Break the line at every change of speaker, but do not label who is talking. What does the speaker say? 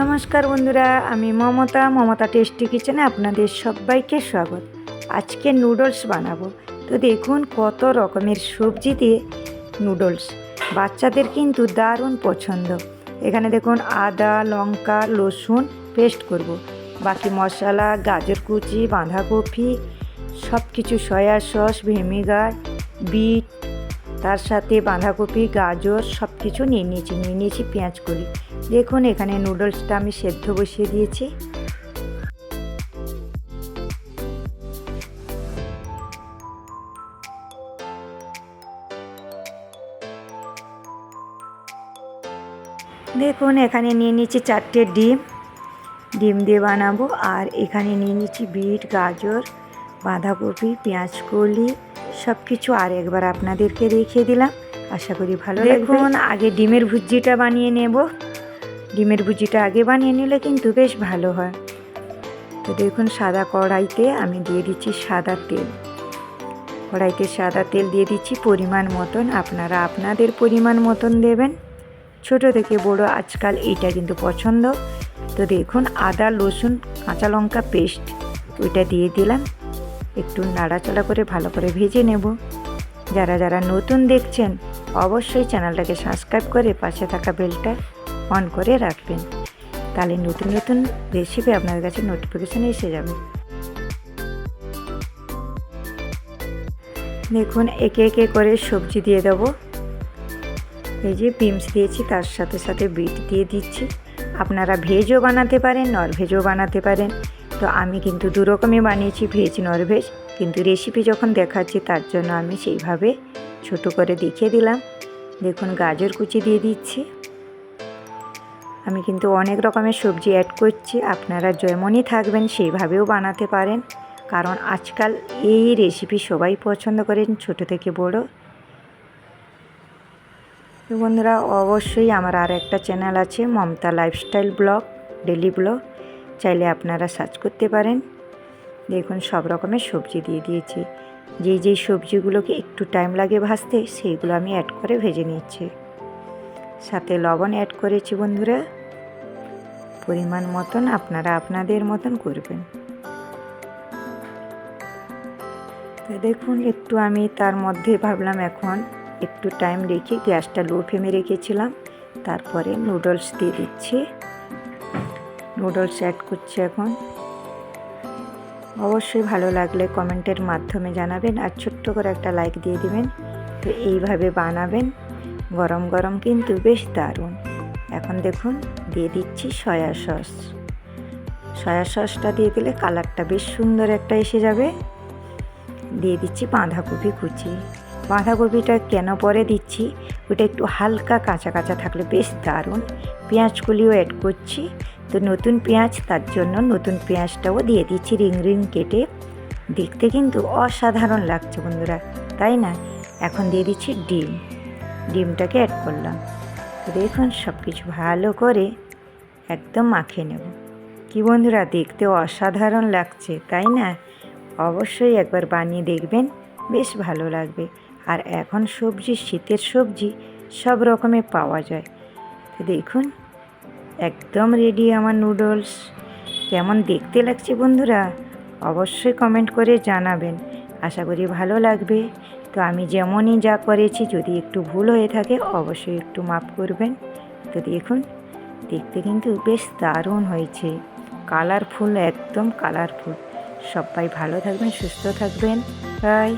নমস্কার বন্ধুরা, আমি মমতা টেস্টি কিচেনে আপনাদের সবাইকে স্বাগত। আজকে নুডলস বানাবো। তো দেখুন কত রকমের সবজি দিয়ে নুডলস, বাচ্চাদের কিন্তু দারুণ পছন্দ। এখানে দেখুন আদা, লঙ্কা, রসুন পেস্ট করব। বাকি মশলা, গাজর কুচি, বাঁধাকপি, সব কিছু, সয়া সস, ভিনেগার, বিট, তার সাথে বাঁধাকপি, গাজর সব কিছু নিয়ে নিয়েছি পেঁয়াজ কলি। দেখুন এখানে নুডলসটা আমি সেদ্ধ বসিয়ে দিয়েছি। দেখুন এখানে নিয়ে নিয়েছি 4টে ডিম দিয়ে বানাবো। আর এখানে নিয়ে নিয়েছি বিট, গাজর, বাঁধাকপি, পেঁয়াজ কলি সব কিছু আর একবার আপনাদেরকে দেখিয়ে দিলাম। আশা করি ভালো লাগবে। দেখুন আগে ডিমের ভুজিটা বানিয়ে নেব। ডিমের ভুজিটা আগে বানিয়ে নিলে কিন্তু বেশ ভালো হয়। তো দেখুন সাদা কড়াইতে আমি দিয়ে দিচ্ছি সাদা তেল। কড়াইতে সাদা তেল দিয়ে দিচ্ছি পরিমাণ মতন। আপনারা আপনাদের পরিমাণ মতন দেবেন, ছোট থেকে বড় আজকাল এইটা কিন্তু পছন্দ। তো দেখুন আদা, রসুন, কাঁচা লঙ্কা পেস্ট ওইটা দিয়ে দিলাম। একটু নাড়াচাড়া করে ভালো করে ভেজে নেব। যারা যারা নতুন দেখছেন অবশ্যই চ্যানেলটাকে সাবস্ক্রাইব করে পাশে থাকা বেলটা অন করে রাখবেন, তাহলে নতুন নতুন রেসিপি আপনাদের কাছে নোটিফিকেশান এসে যাবে। দেখুন একে একে করে সবজি দিয়ে দেবো। এই যে বিনস দিয়েছি, তার সাথে সাথে বিট দিয়ে দিচ্ছি। আপনারা ভেজও বানাতে পারেন, ননভেজও বানাতে পারেন। তো আমি কিন্তু দু রকমই বানিয়েছি, ভেজ ননভেজ। কিন্তু রেসিপি যখন দেখাচ্ছি তার জন্য আমি সেইভাবে ছোট করে দেখিয়ে দিলাম। দেখুন গাজর কুচি দিয়ে দিচ্ছি। আমি কিন্তু অনেক রকমের সবজি অ্যাড করছি, আপনারা যেমনই থাকবেন সেইভাবেও বানাতে পারেন, কারণ আজকাল এই রেসিপি সবাই পছন্দ করেন, ছোট থেকে বড়। তো বন্ধুরা অবশ্যই আমার আর একটা চ্যানেল আছে Mamata lifestyle blog, daily blog, চাইলে আপনারা সার্চ করতে পারেন। দেখুন সব রকমের সবজি দিয়ে দিয়েছি। যেই সবজিগুলোকে একটু টাইম লাগে ভাজতে সেইগুলো আমি অ্যাড করে ভেজে নিচ্ছি। সাথে লবণ অ্যাড করেছি বন্ধুরা, পরিমাণ মতন, আপনারা আপনাদের মতন করবেন। তো দেখুন একটু আমি তার মধ্যে ভাবলাম এখন একটু টাইম রেখে গ্যাসটা লো ফ্লেমে রেখেছিলাম, তারপরে নুডলস দিয়ে দিচ্ছি। নুডলস অ্যাড করছি এখন। অবশ্যই ভালো লাগলে কমেন্টের মাধ্যমে জানাবেন, আর ছোট্ট করে একটা লাইক দিয়ে দিবেন। তো এইভাবে বানাবেন, গরম গরম কিন্তু বেশ দারুণ। এখন দেখুন দিয়ে দিচ্ছি সয়া সস। সয়া সসটা দিয়ে দিলে কালারটা বেশ সুন্দর একটা এসে যাবে। দিয়ে দিচ্ছি বাঁধাকপি কুচি। বাঁধাকপিটা কেন পরে দিচ্ছি, ওটা একটু হালকা কাঁচা কাঁচা থাকলে বেশ দারুণ। পেঁয়াজ কলিও অ্যাড করছি, তো নতুন পেঁয়াজ, তার জন্য নতুন পেঁয়াজটাও দিয়ে দিচ্ছি রিং রিং কেটে। দেখতে কিন্তু অসাধারণ লাগছে বন্ধুরা, তাই না? এখন দিয়ে দিচ্ছি ডিমটাকে অ্যাড করলাম। তো দেখুন সব কিছু ভালো করে একদম মাখিয়ে নেব। কি বন্ধুরা, দেখতে অসাধারণ লাগছে, তাই না? অবশ্যই একবার বানিয়ে দেখবেন, বেশ ভালো লাগবে। আর এখন সবজি, শীতের সবজি সব রকমের পাওয়া যায়। তো দেখুন একদম রেডি আমার নুডলস। কেমন দেখতে লাগছে বন্ধুরা অবশ্যই কমেন্ট করে জানাবেন, আশা করি ভালো লাগবে। তো আমি যেমনই যা করেছি, যদি একটু ভুল হয়ে থাকে অবশ্যই একটু মাফ করবেন। তো দেখুন দেখতে কিন্তু বেশ দারুণ হয়েছে, কালারফুল, একদম কালারফুল। সবাই ভালো থাকবেন, সুস্থ থাকবেন, বাই।